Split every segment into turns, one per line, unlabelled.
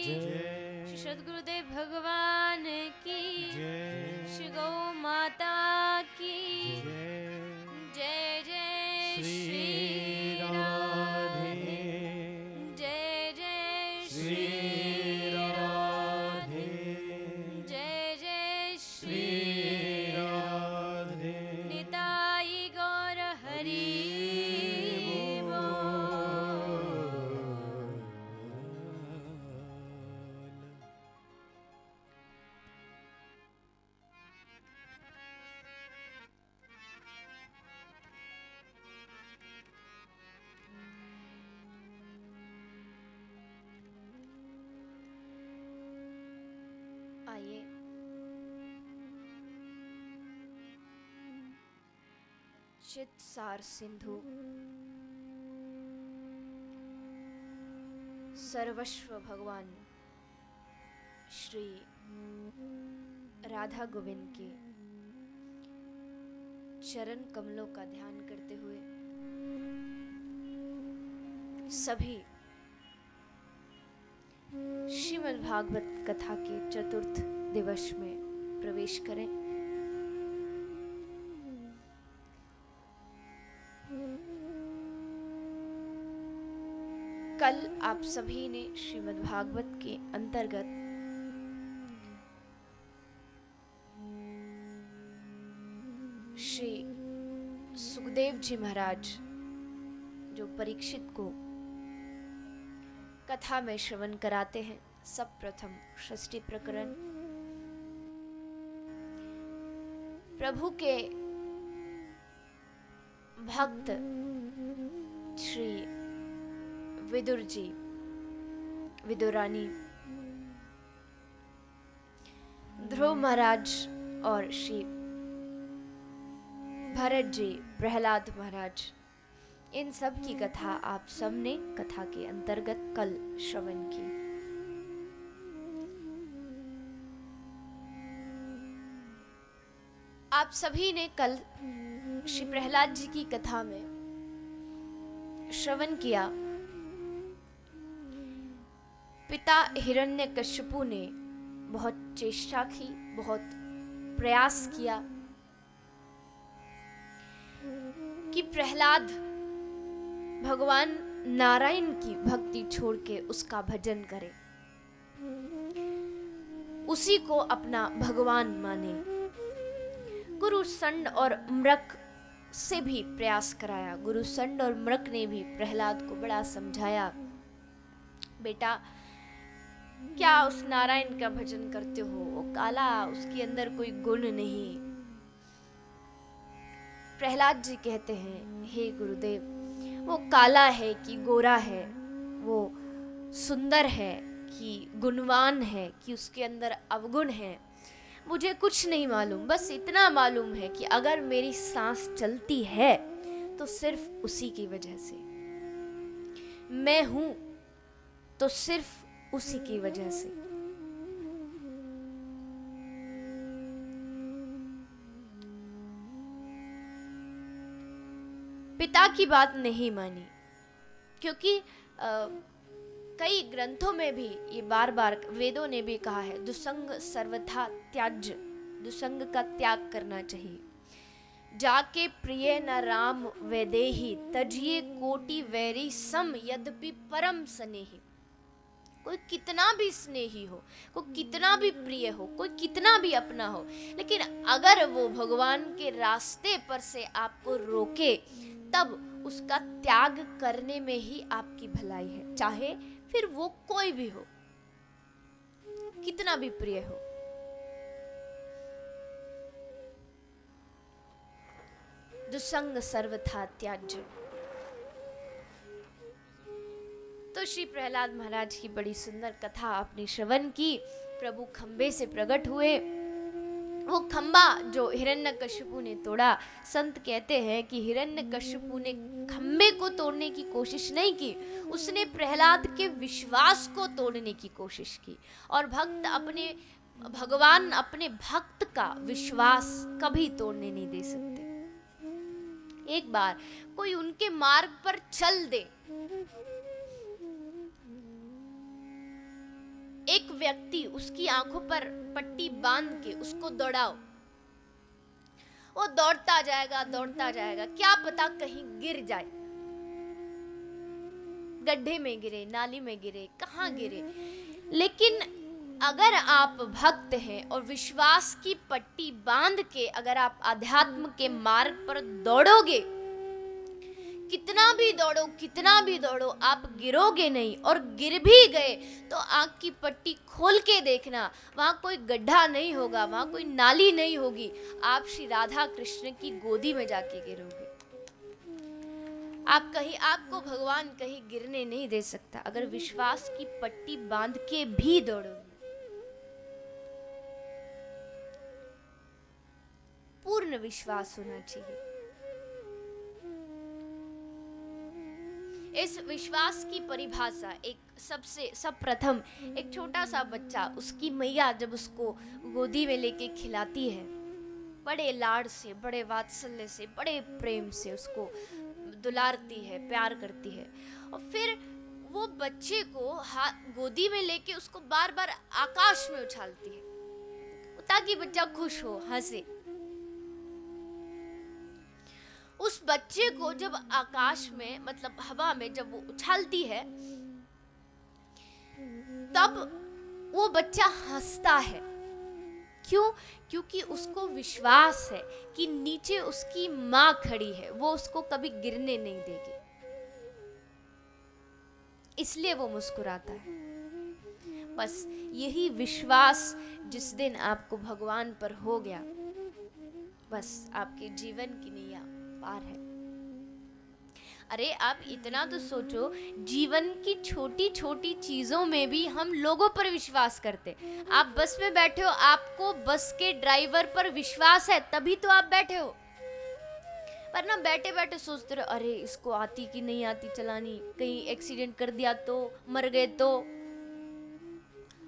श्री सद्गुरुदेव भगवान की, श्री गौ माता की जय। जय श्री राधे, जय जय श्री राधे, जय जय श्री राधे। निताई गौर हरि आइए चित सार सिंधु सर्वस्व भगवान श्री राधा गोविंद के चरण कमलों का ध्यान करते हुए सभी श्रीमद् भागवत कथा के चतुर्थ दिवस में प्रवेश करें। कल आप सभी ने श्रीमद् भागवत के अंतर्गत श्री सुखदेव जी महाराज जो परीक्षित को कथा में श्रवण कराते हैं, सब प्रथम षष्ठी प्रकरण प्रभु के भक्त श्री विदुर जी, विदुरानी, ध्रुव महाराज और श्री भरत जी, प्रहलाद महाराज, इन सब की कथा आप सबने कथा के अंतर्गत कल श्रवण की। आप सभी ने कल श्री प्रहलाद जी की कथा में श्रवण किया। पिता हिरण्यकश्यपु ने बहुत चेष्टा की, बहुत प्रयास किया कि प्रहलाद भगवान नारायण की भक्ति छोड़ के उसका भजन करे, उसी को अपना भगवान माने। गुरु संड और मृक से भी प्रयास कराया। गुरु संड और मृक ने भी प्रहलाद को बड़ा समझाया, बेटा क्या उस नारायण का भजन करते हो, वो काला, उसके अंदर कोई गुण नहीं। प्रहलाद जी कहते हैं, हे गुरुदेव, वो काला है कि गोरा है, वो सुंदर है कि गुणवान है कि उसके अंदर अवगुण है, मुझे कुछ नहीं मालूम। बस इतना मालूम है कि अगर मेरी सांस चलती है तो सिर्फ उसी की वजह से, मैं हूं तो सिर्फ उसी की वजह से। पिता की बात नहीं मानी, क्योंकि कई ग्रंथों में भी ये बार बार वेदों ने भी कहा है, दुसंग सर्वथा त्याज्य, दुसंग का त्याग करना चाहिए। जाके प्रिय न राम वैदेही, तजिए कोटि वैरी सम यद्यपि परम स्नेही। कोई कितना भी स्नेही हो, कोई कितना भी प्रिय हो, कोई कितना भी अपना हो, लेकिन अगर वो भगवान के रास्ते पर से आपको रोके, तब उसका त्याग करने में ही आपकी भलाई है, चाहे फिर वो कोई भी हो, कितना भी प्रिय हो। दुसंग सर्वथा त्याज्य। तो श्री प्रहलाद महाराज की बड़ी सुंदर कथा आपने श्रवण की। प्रभु खंबे से प्रकट हुए, वो खंबा जो हिरण्यकश्यपु ने तोड़ा। संत कहते हैं कि हिरण्यकश्यपु ने खंबे को तोड़ने की कोशिश नहीं की, उसने प्रहलाद के विश्वास को तोड़ने की कोशिश की। और भगवान अपने भक्त का विश्वास कभी तोड़ने नहीं दे सकते। एक बार कोई उनके मार्ग पर चल दे एक व्यक्ति उसकी आंखों पर पट्टी बांध के उसको दौड़ाओ, वो दौड़ता जाएगा, क्या पता कहीं गिर जाए, गड्ढे में गिरे, नाली में गिरे, कहाँ गिरे। लेकिन अगर आप भक्त हैं और विश्वास की पट्टी बांध के अगर आप आध्यात्म के मार्ग पर दौड़ोगे, कितना भी दौड़ो, आप गिरोगे नहीं। और गिर भी गए तो आंख की पट्टी खोल के देखना, वहां कोई गड्ढा नहीं होगा, वहां कोई नाली नहीं होगी, आप श्री राधा कृष्ण की गोदी में जाके गिरोगे। आपको भगवान कहीं गिरने नहीं दे सकता अगर विश्वास की पट्टी बांध के भी दौड़ोगे। पूर्ण विश्वास होना चाहिए। इस विश्वास की परिभाषा सब प्रथम एक छोटा सा बच्चा, उसकी मैया जब उसको गोदी में लेके खिलाती है, बड़े लाड से, बड़े वात्सल्य से, बड़े प्रेम से उसको दुलारती है, प्यार करती है, और फिर वो बच्चे को गोदी में लेके उसको बार बार आकाश में उछालती है ताकि बच्चा खुश हो, हंसे। उस बच्चे को जब आकाश में, मतलब हवा में जब वो उछालती है, तब वो बच्चा हंसता है। क्यों? क्योंकि उसको विश्वास है कि नीचे उसकी माँ खड़ी है, वो उसको कभी गिरने नहीं देगी, इसलिए वो मुस्कुराता है। बस यही विश्वास जिस दिन आपको भगवान पर हो गया, बस आपके जीवन की नैया पार है। अरे आप इतना तो सोचो, जीवन की छोटी छोटी चीजों में भी हम लोगों पर विश्वास करते। आप बस में बैठे हो, आपको बस के ड्राइवर पर विश्वास है, तभी तो आप बैठे हो। पर ना बैठे बैठे सोचते रहो, अरे इसको आती कि नहीं आती चलानी, कहीं एक्सीडेंट कर दिया तो, मर गए तो।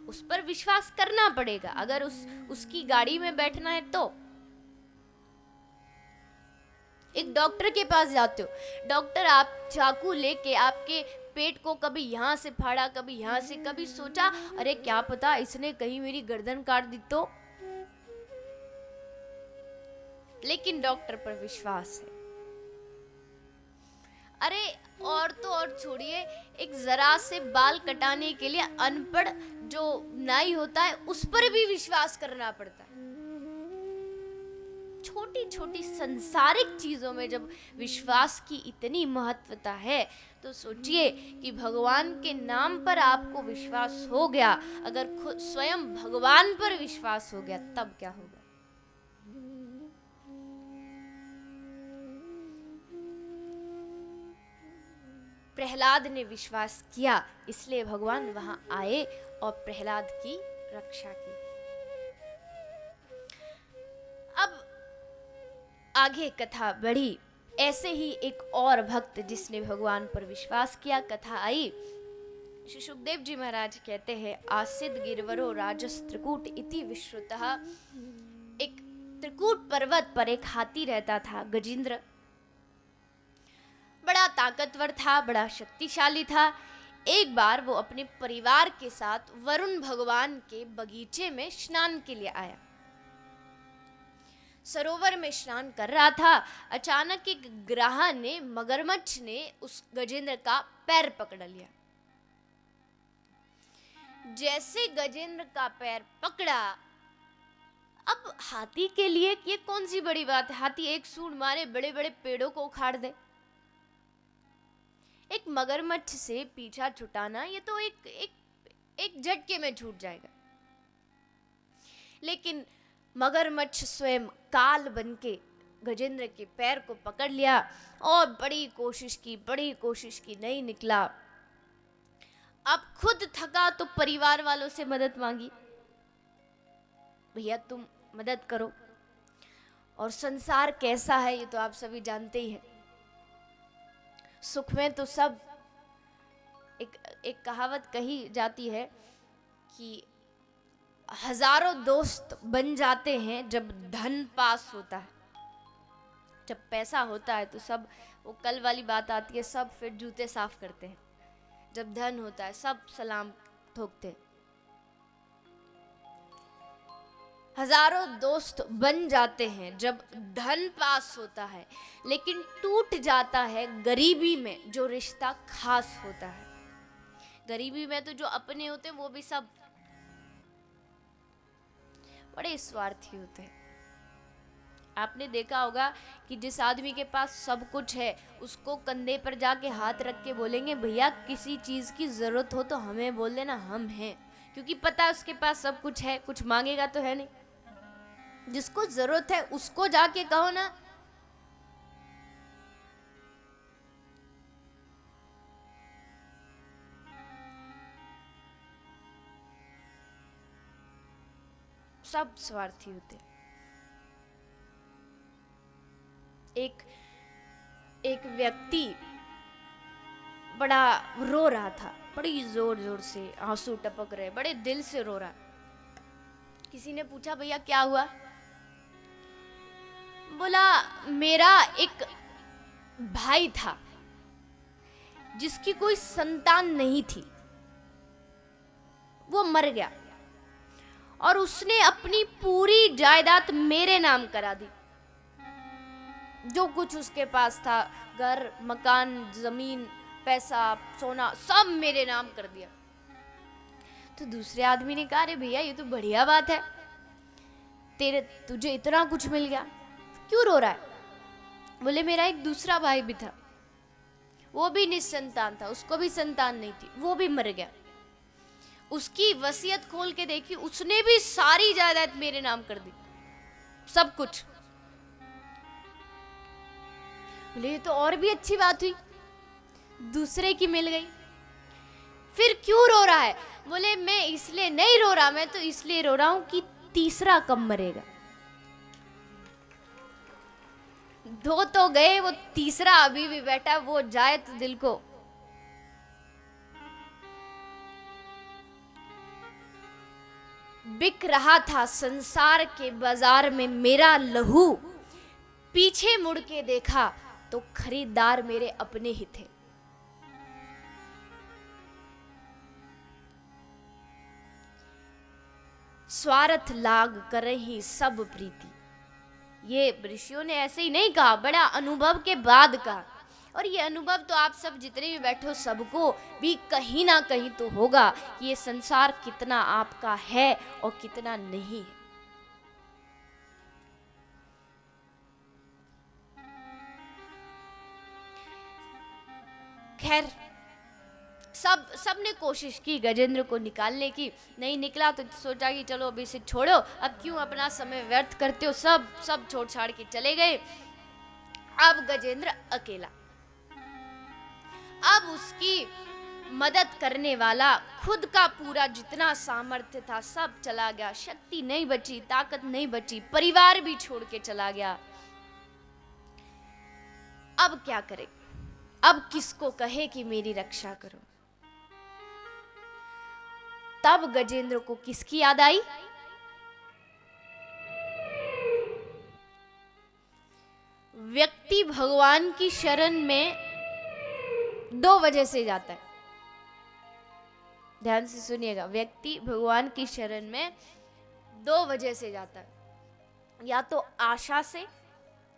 उस पर विश्वास करना पड़ेगा अगर उसकी गाड़ी में बैठना है तो। एक डॉक्टर के पास जाते हो, डॉक्टर आप चाकू लेके आपके पेट को कभी यहाँ से फाड़ा, कभी यहाँ से, कभी सोचा अरे क्या पता इसने कहीं मेरी गर्दन काट दी तो। लेकिन डॉक्टर पर विश्वास है। अरे और तो और छोड़िए, एक जरा से बाल कटाने के लिए अनपढ़ जो नाई होता है उस पर भी विश्वास करना पड़ता है। छोटी छोटी संसारिक चीजों में जब विश्वास की इतनी महत्वता है, तो सोचिए कि भगवान के नाम पर आपको विश्वास हो गया, अगर खुद स्वयं भगवान पर विश्वास हो गया तब क्या होगा। प्रहलाद ने विश्वास किया, इसलिए भगवान वहां आए और प्रहलाद की रक्षा की। अब आगे कथा बढ़ी। ऐसे ही एक और भक्त जिसने भगवान पर विश्वास किया, कथा आई। श्री सुखदेव जी महाराज कहते हैं, आसिद गिरवरो राजस त्रिकूट इति विश्रुतः। एक त्रिकूट पर्वत पर एक हाथी रहता था, गजेंद्र। बड़ा ताकतवर था, बड़ा शक्तिशाली था। एक बार वो अपने परिवार के साथ वरुण भगवान के बगीचे में स्नान के लिए आया। सरोवर में स्नान कर रहा था, अचानक एक ग्राह ने, मगरमच्छ ने उस गजेंद्र का पैर पकड़ लिया। जैसे गजेंद्र का पैर पकड़ा, अब हाथी के लिए ये कौन सी बड़ी बात है, हाथी एक सूंड मारे बड़े बड़े पेड़ों को उखाड़ दे। एक मगरमच्छ से पीछा छुटाना ये तो एक झटके में छूट जाएगा। लेकिन मगरमच्छ स्वयं काल बनके गजेंद्र के पैर को पकड़ लिया और बड़ी कोशिश की नहीं निकला। अब खुद थका तो परिवार वालों से मदद मांगी, भैया तुम मदद करो। और संसार कैसा है ये तो आप सभी जानते ही हैं। सुख में तो सब, एक कहावत कही जाती है कि हजारों दोस्त बन जाते हैं जब धन पास होता है। जब पैसा होता है तो सब, वो कल वाली बात आती है, सब फिर जूते साफ करते हैं। जब धन होता है सब सलाम ठोकते हैं। हजारों दोस्त बन जाते हैं जब धन पास होता है, लेकिन टूट जाता है गरीबी में जो रिश्ता खास होता है। गरीबी में तो जो अपने होते हैं वो भी सब बड़े स्वार्थी होते हैं। आपने देखा होगा कि जिस आदमी के पास सब कुछ है उसको कंधे पर जाके हाथ रख के बोलेंगे भैया किसी चीज की जरूरत हो तो हमें बोल देना, हम हैं, क्योंकि पता है उसके पास सब कुछ है, कुछ मांगेगा तो है नहीं। जिसको जरूरत है उसको जाके कहो ना। सब स्वार्थी होते। एक व्यक्ति बड़ा रो रहा था, बड़ी जोर जोर से आंसू टपक रहे, बड़े दिल से रो रहा। किसी ने पूछा भैया क्या हुआ? बोला मेरा एक भाई था जिसकी कोई संतान नहीं थी, वो मर गया और उसने अपनी पूरी जायदाद मेरे नाम करा दी। जो कुछ उसके पास था, घर, मकान, जमीन, पैसा, सोना, सब मेरे नाम कर दिया। तो दूसरे आदमी ने कहा अरे भैया ये तो बढ़िया बात है, तुझे इतना कुछ मिल गया, क्यों रो रहा है? बोले मेरा एक दूसरा भाई भी था, वो भी निसंतान था, उसको भी संतान नहीं थी, वो भी मर गया। उसकी वसीयत खोल के देखी, उसने भी सारी जायदाद मेरे नाम कर दी, सब कुछ। बोले ये तो और भी अच्छी बात हुई, दूसरे की मिल गई। फिर क्यों रो रहा है? बोले मैं इसलिए नहीं रो रहा, मैं तो इसलिए रो रहा हूं कि तीसरा कब मरेगा। दो तो गए, वो तीसरा अभी भी बैठा, वो जाए तो दिल को। बिक रहा था संसार के बाजार में मेरा लहू, पीछे मुड़ के देखा तो खरीदार मेरे अपने ही थे। स्वार्थ लाग करहि सब प्रीति, ये ऋषियों ने ऐसे ही नहीं कहा, बड़ा अनुभव के बाद कहा। और ये अनुभव तो आप सब जितने भी बैठे हो सबको भी कहीं ना कहीं तो होगा कि ये संसार कितना आपका है और कितना नहीं है। खैर सब ने कोशिश की गजेंद्र को निकालने की, नहीं निकला तो सोचा कि चलो अभी इसे छोड़ो, अब क्यों अपना समय व्यर्थ करते हो। सब छोड़ छाड़ के चले गए। अब गजेंद्र अकेला, अब उसकी मदद करने वाला खुद का पूरा जितना सामर्थ्य था सब चला गया, शक्ति नहीं बची, ताकत नहीं बची, परिवार भी छोड़ के चला गया। अब क्या करे? अब किसको कहे कि मेरी रक्षा करो? तब गजेंद्र को किसकी याद आई? व्यक्ति भगवान की शरण में दो वजह से जाता है, ध्यान से सुनिएगा। व्यक्ति भगवान की शरण में दो वजह से जाता है, या तो आशा से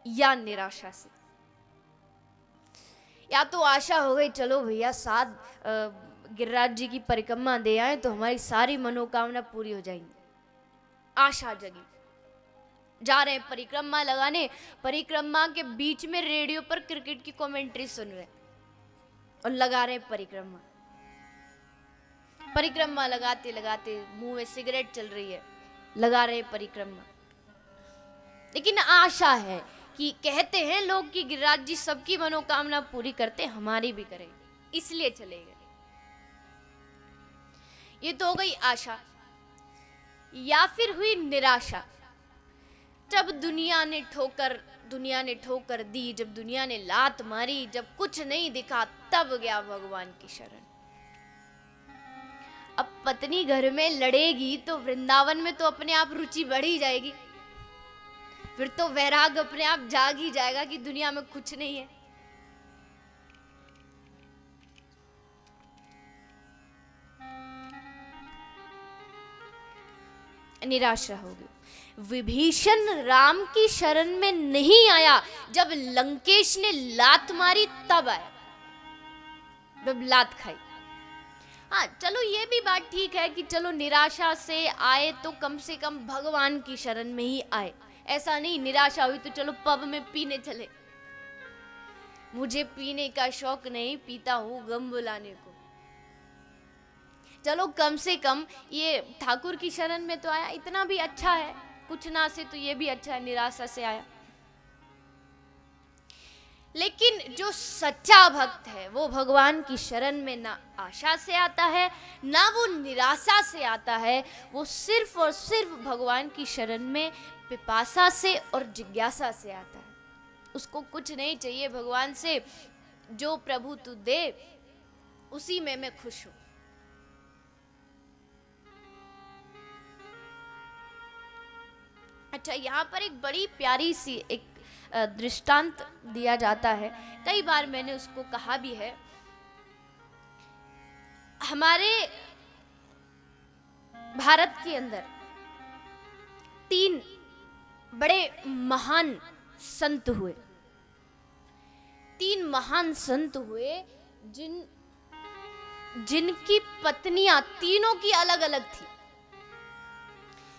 या निराशा से। या तो आशा हो गई चलो भैया साथ गिरिराज जी की परिक्रमा दे आए तो हमारी सारी मनोकामना पूरी हो जाएंगी, आशा जगी। जा रहे हैं परिक्रमा लगाने, परिक्रमा के बीच में रेडियो पर क्रिकेट की कमेंट्री सुन रहे और लगा रहे परिक्रमा। परिक्रमा लगाते लगाते मुंह में सिगरेट चल रही है, लगा रहे परिक्रमा। लेकिन आशा है कि कहते हैं लोग कि गिरिराज जी सबकी मनोकामना पूरी करते, हमारी भी करें, इसलिए चले गए। ये तो हो गई आशा। या फिर हुई निराशा, जब दुनिया ने ठोकर दी, जब दुनिया ने लात मारी, जब कुछ नहीं दिखा, तब गया भगवान की शरण। अब पत्नी घर में लड़ेगी तो वृंदावन में तो अपने आप रुचि बढ़ ही जाएगी, फिर तो वैराग अपने आप जाग ही जाएगा कि दुनिया में कुछ नहीं है। निराशा हो गई। विभीषण राम की शरण में नहीं आया, जब लंकेश ने लात मारी तब आया, जब लात खाई। हाँ चलो ये भी बात ठीक है कि चलो निराशा से आए तो कम से कम भगवान की शरण में ही आए। ऐसा नहीं निराशा हुई तो चलो पब में पीने चले। मुझे पीने का शौक नहीं, पीता हूँ गम बुलाने को। चलो कम से कम ये ठाकुर की शरण में तो आया, इतना भी अच्छा है। कुछ ना से तो ये भी अच्छा है, निराशा से आया। लेकिन जो सच्चा भक्त है वो भगवान की शरण में ना आशा से आता है ना वो निराशा से आता है, वो सिर्फ और सिर्फ भगवान की शरण में पिपासा से और जिज्ञासा से आता है। उसको कुछ नहीं चाहिए भगवान से, जो प्रभु तू दे उसी में मैं खुश हूं। अच्छा, यहाँ पर एक बड़ी प्यारी सी एक दृष्टांत दिया जाता है, कई बार मैंने उसको कहा भी है। हमारे भारत के अंदर 3 बड़े महान संत हुए। 3 महान संत हुए जिनकी पत्नियां तीनों की अलग अलग थी।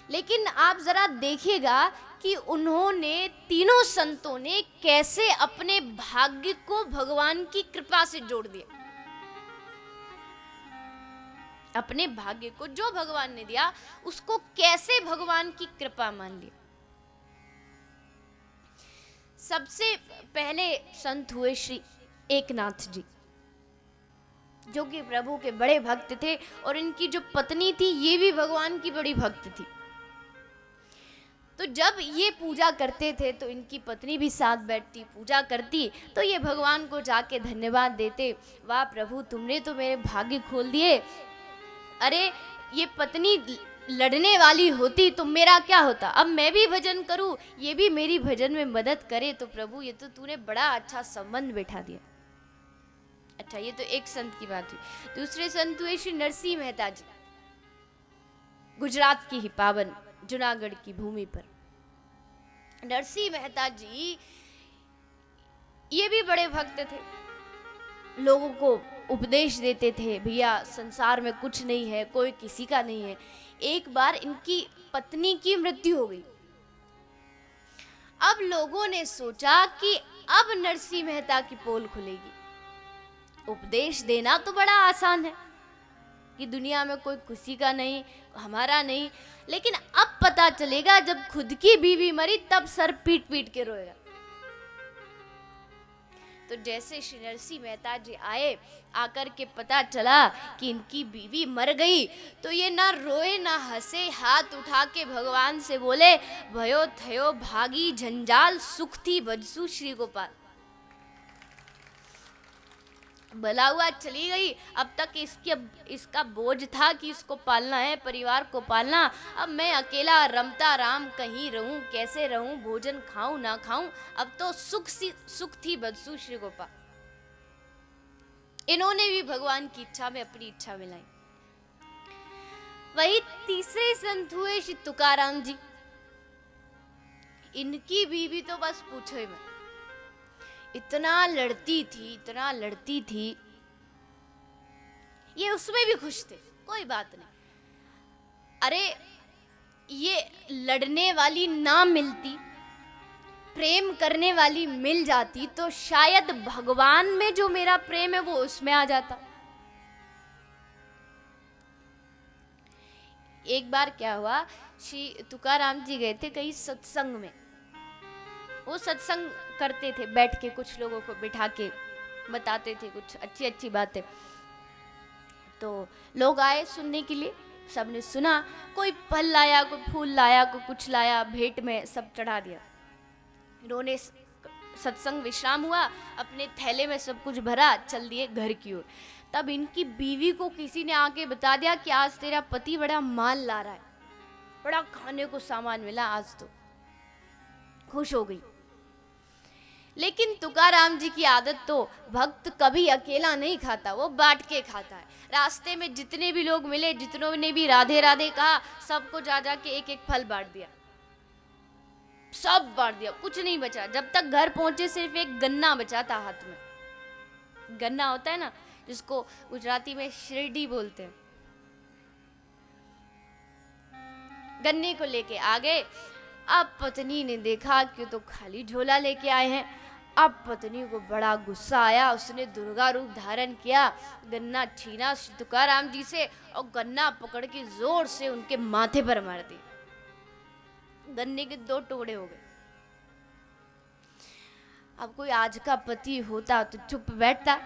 लेकिन आप जरा देखिएगा कि उन्होंने, तीनों संतों ने कैसे अपने भाग्य को भगवान की कृपा से जोड़ दिया। अपने भाग्य को जो भगवान ने दिया उसको कैसे भगवान की कृपा मान लिया। सबसे पहले संत हुए श्री एकनाथ जी, जो कि प्रभु के बड़े भक्त थे, और इनकी जो पत्नी थी ये भी भगवान की बड़ी भक्त थी। तो जब ये पूजा करते थे तो इनकी पत्नी भी साथ बैठती, पूजा करती, तो ये भगवान को जाके धन्यवाद देते, वाह प्रभु तुमने तो मेरे भाग्य खोल दिए। अरे ये पत्नी लड़ने वाली होती तो मेरा क्या होता, अब मैं भी भजन करूं, ये भी मेरी भजन में मदद करे, तो प्रभु ये तो तूने बड़ा अच्छा संबंध बैठा दिया। अच्छा, ये तो एक संत की बात हुई। दूसरे संत हुए श्री नरसिंह मेहता जी, गुजरात की ही पावन जूनागढ़ की भूमि पर। नरसिंह मेहता जी ये भी बड़े भक्त थे, लोगों को उपदेश देते थे, भैया संसार में कुछ नहीं है, कोई किसी का नहीं है। एक बार इनकी पत्नी की मृत्यु हो गई। अब लोगों ने सोचा कि अब नरसिंह मेहता की पोल खुलेगी। उपदेश देना तो बड़ा आसान है कि दुनिया में कोई किसी का नहीं, हमारा नहीं, लेकिन अब पता चलेगा जब खुद की बीवी मरी तब सर पीट पीट के रोएगा। तो जैसे श्री नरसिंह मेहता जी आए, आकर के पता चला कि इनकी बीवी मर गई, तो ये ना रोए ना हंसे, हाथ उठा के भगवान से बोले, भयो थयो भागी जंजाल, सुख थी बजसु श्री गोपाल। भला हुआ चली गई, अब तक इसका बोझ था कि इसको पालना है, परिवार को पालना। अब मैं अकेला रमता राम कहीं रहूं, कैसे रहूं, भोजन खाऊं ना खाऊं, अब तो सुख थी बदसू श्री गोपाल। इन्होंने भी भगवान की इच्छा में अपनी इच्छा मिलाई। वही तीसरे संत हुए श्री तुकाराम जी। इनकी बीवी तो बस पूछो ही मत, इतना लड़ती थी, ये उसमें भी खुश थे, कोई बात नहीं। अरे ये लड़ने वाली ना मिलती, प्रेम करने वाली मिल जाती, तो शायद भगवान में जो मेरा प्रेम है वो उसमें आ जाता। एक बार क्या हुआ, श्री तुकाराम जी गए थे कहीं सत्संग में। वो सत्संग करते थे, बैठ के कुछ लोगों को बिठा के बताते थे कुछ अच्छी अच्छी बातें। तो लोग आए सुनने के लिए, सबने सुना, कोई फल लाया, कोई फूल लाया, कोई कुछ लाया, भेंट में सब चढ़ा दिया। इन्होंने सत्संग विश्राम हुआ, अपने थैले में सब कुछ भरा, चल दिए घर की ओर। तब इनकी बीवी को किसी ने आके बता दिया कि आज तेरा पति बड़ा माल ला रहा है, बड़ा खाने को सामान मिला आज, तो खुश हो गई। लेकिन तुकाराम जी की आदत तो भक्त कभी अकेला नहीं खाता, वो बांट के खाता है। रास्ते में जितने भी लोग मिले, जितनों ने भी राधे राधे कहा, सबको जा जा के एक एक फल बांट दिया, सब बांट दिया, कुछ नहीं बचा। जब तक घर पहुंचे सिर्फ एक गन्ना बचा था हाथ में। गन्ना होता है ना, जिसको गुजराती में शिरडी बोलते हैं। गन्ने को लेके आ गए। अब पत्नी ने देखा कि तो खाली झोला लेके आए हैं। अब पत्नी को बड़ा गुस्सा आया, उसने दुर्गा रूप धारण किया, गन्ना छीना तुकाराम जी से और गन्ना पकड़ के जोर से उनके माथे पर मार दिया। गन्ने के 2 टुकड़े हो गए। अब कोई आज का पति होता तो चुप बैठता,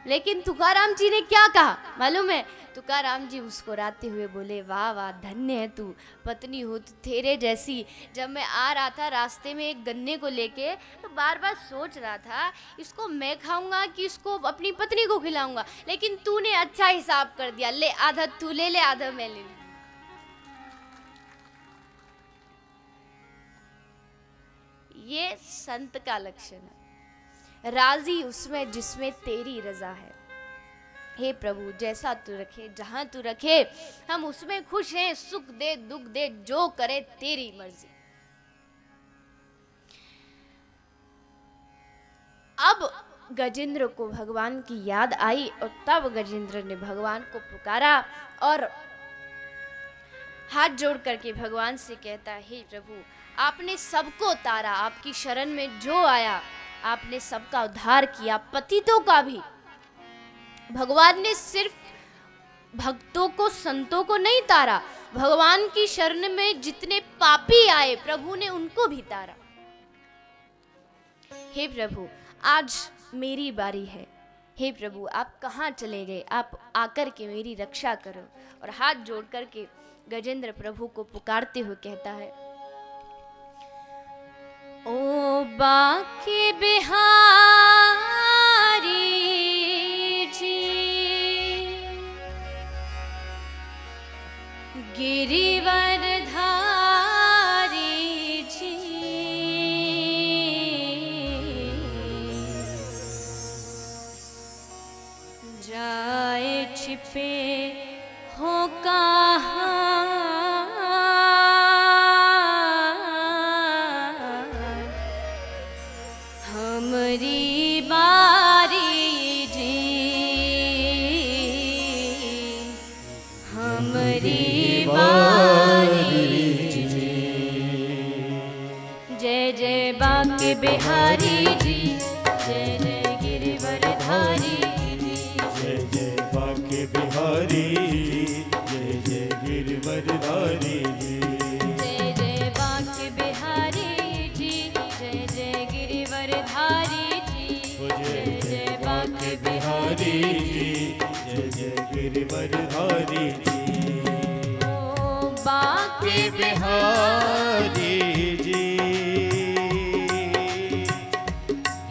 लेकिन तुकाराम जी ने क्या कहा मालूम है? तुकाराम जी मुस्कुराते हुए बोले, वाह वाह, धन्य है तू, पत्नी हो तो तेरे जैसी। जब मैं आ रहा था रास्ते में एक गन्ने को लेके, तो बार बार सोच रहा था इसको मैं खाऊंगा कि इसको अपनी पत्नी को खिलाऊंगा, लेकिन तूने अच्छा हिसाब कर दिया, ले आधा तू ले ले, आधा मैं ले लूं। ये संत का लक्षण है, राजी उसमें जिसमें तेरी रजा है। हे प्रभु, जैसा तू रखे, जहां तू रखे, हम उसमें खुश हैं। सुख दे दुख दे, जो करे तेरी मर्जी। अब गजेंद्र को भगवान की याद आई और तब गजेंद्र ने भगवान को पुकारा और हाथ जोड़ करके भगवान से कहता, हे प्रभु, आपने सबको तारा, आपकी शरण में जो आया आपने सबका उद्धार किया, पतितों का भी। भगवान ने सिर्फ भक्तों को, संतों को नहीं तारा, भगवान की शरण में जितने पापी आए प्रभु ने उनको भी तारा। हे प्रभु, आज मेरी बारी है। हे प्रभु, आप कहाँ चले गए? आप आकर के मेरी रक्षा करो। और हाथ जोड़ करके गजेंद्र प्रभु को पुकारते हुए कहता है, ओ बाके बिहारी जी, गिरिवर धारी जी, जाए छिपे हो कहाँ, हमारी बारी जी, हमारी बारी जी। जय जय बाके बिहारी जी, जय जय गिरिवर धारी जी,
जय जय बाके बिहारी जी, जय जय गिरिवर धारी जी,
जय जय बाके बिहारी जी, जय जय गिरिवर धारी जी,
जय जय बाके बिहारी जी, जय जय गिरिवर धारी जी।
ओ बाके
बिहारी जी,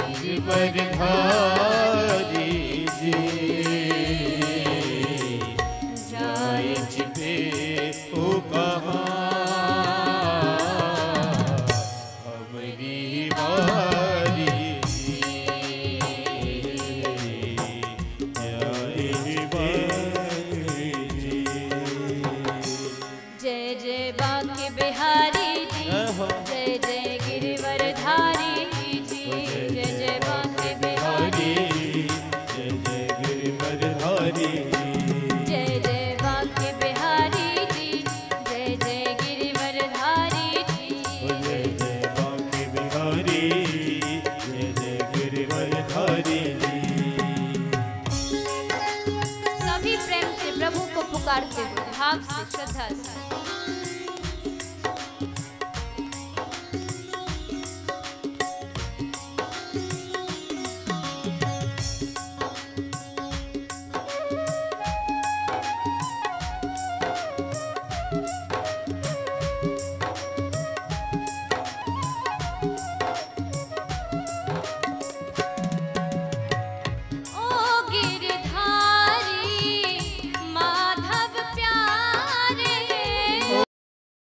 गिरिवर धारी जी, जाए छिपे हो कहाँ, हमारी बारी जी, जाए बारी जी।
जय जय बाके बिहारी जी, जय जय गिरिवर धारी जी, जय जय बाके बिहारी,
जय जय गिरिवर धारी जी,
जय जय बाके बिहारी जी, जय जय गिरिवर धारी जी,
जय जय बाके बिहारी, जय जय गिरिवर धारी जी।
सभी प्रेम से प्रभु को पुकारते हुए भाव से, श्रद्धा से।